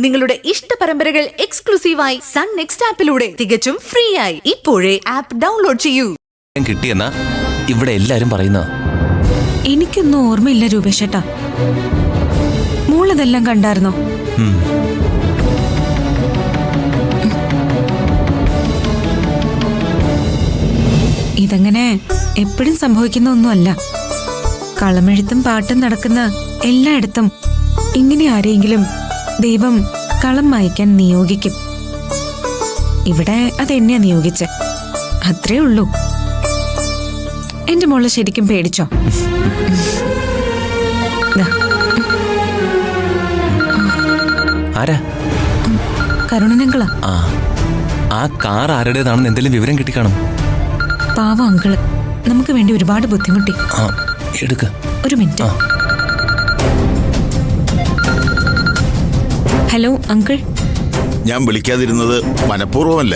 നിങ്ങളുടെ ഇഷ്ട പരമ്പരകൾ എക്സ്ക്ലൂസീവായി സൺ നെക്സ്റ്റ് ആപ്പിലൂടെ തികച്ചും ഫ്രീ ആയി ഇപ്പോഴേ ആപ്പ് ഡൗൺലോഡ് ചെയ്യൂ. കിട്ടിയെന്നാ ഇവിടെ എല്ലാരും പറയുന്ന. എനിക്കൊന്നും ഓർമ്മയില്ല രൂപേഷേട്ടാ. മോളതെല്ലാം കണ്ടായിരുന്നോ? ഇതങ്ങനെ എപ്പോഴും സംഭവിക്കുന്ന ഒന്നുമല്ല. കളമെഴുത്തും പാട്ടും നടക്കുന്ന എല്ലായിടത്തും ഇങ്ങനെ ആരെങ്കിലും ദൈവം കളം മായ്ക്കാൻ നിയോഗിക്കും. ഇവിടെ അതെന്നെയാ നിയോഗിച്ച്, അത്രേ ഉള്ളൂ. എന്റെ മോളെ ശരിക്കും പേടിച്ചോ? ആരാ? കരുണനങ്കിളാ. ആ കാർ ആരുടേതാണെന്ന് എന്തെങ്കിലും വിവരം കിട്ടിക്കാണും. പാവം അങ്കിള് നമുക്ക് വേണ്ടി ഒരുപാട് ബുദ്ധിമുട്ടി. എടുക്ക ഒരു മിനിറ്റ്. Hello uncle. ഞാൻ വിളിക്കാതിരുന്നത് മനഃപൂർവ്വമല്ല,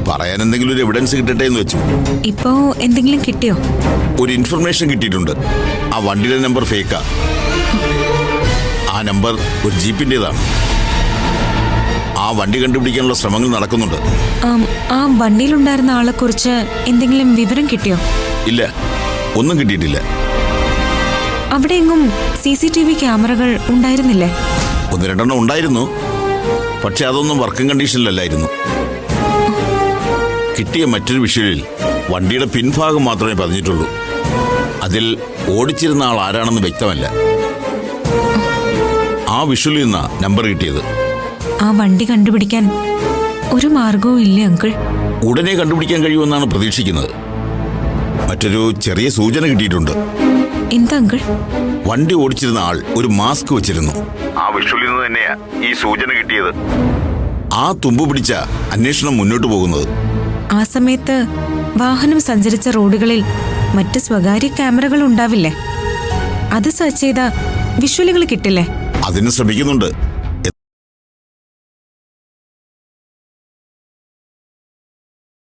പറയാൻ എന്തെങ്കിലും ഒരു എവിഡൻസ് കിട്ടട്ടെ എന്ന് വെച്ചു. ഇപ്പോ എന്തെങ്കിലും കിട്ടിയോ? ഒരു ഇൻഫർമേഷൻ കിട്ടിയിട്ടുണ്ട്. ആ വണ്ടിയുടെ നമ്പർ ഫേക്കാ. ആ നമ്പർ ഒരു ജീപ്പിൻ്റെതാണ്. ആ വണ്ടി കണ്ടുപിടിക്കാനുള്ള ശ്രമങ്ങൾ നടക്കുന്നുണ്ട്. ആ വണ്ടിയിലുണ്ടായിരുന്ന ആളെ കുറിച്ച് എന്തെങ്കിലും വിവരം കിട്ടിയോ? ഇല്ല, ഒന്നും കിട്ടിയിട്ടില്ല. അവിടെ എങ്ങും CCTV ക്യാമറകൾ ഉണ്ടായിരുന്നില്ലേ? 1-2 ഉണ്ടായിരുന്നു, പക്ഷെ അതൊന്നും വർക്കിംഗ് കണ്ടീഷനിലല്ലായിരുന്നു. കിട്ടിയ മറ്റൊരു വിഷ്വലിൽ വണ്ടിയുടെ പിൻഭാഗം മാത്രമേ പതിഞ്ഞിട്ടുള്ളൂ. അതിൽ ഓടിച്ചിരുന്ന ആൾ ആരാണെന്ന് വ്യക്തമല്ല. ആ വിഷ്വലിൽ നിന്നാ നമ്പർ കിട്ടിയത്. ആ വണ്ടി കണ്ടുപിടിക്കാൻ ഒരു മാർഗവും ഇല്ലേ അങ്കിൾ? ഉടനെ കണ്ടുപിടിക്കാൻ കഴിയുമെന്നാണ് പ്രതീക്ഷിക്കുന്നത്. മറ്റൊരു ചെറിയ സൂചന കിട്ടിയിട്ടുണ്ട്. എന്താ അങ്കിൾ? വണ്ടി ഓടിച്ചിരുന്ന ആൾ ഒരു മാസ്ക് വെച്ചിരുന്നു. ആ വിഷ്വലിൽ നിന്ന് തന്നെയാ ഈ സൂചന കിട്ടിയത്. ആ തുമ്പ് പിടിച്ച അന്വേഷണം മുന്നോട്ട് പോകുന്നത്. ആ സമയത്ത് വാഹനം സഞ്ചരിച്ച റോഡുകളിൽ മറ്റ് സ്വകാര്യ ക്യാമറകൾ ഉണ്ടാവില്ലേ? അത് സെർച്ച് ചെയ്ത വിഷ്വലുകൾ കിട്ടില്ലേ? അതിന് ശ്രമിക്കുന്നുണ്ട്.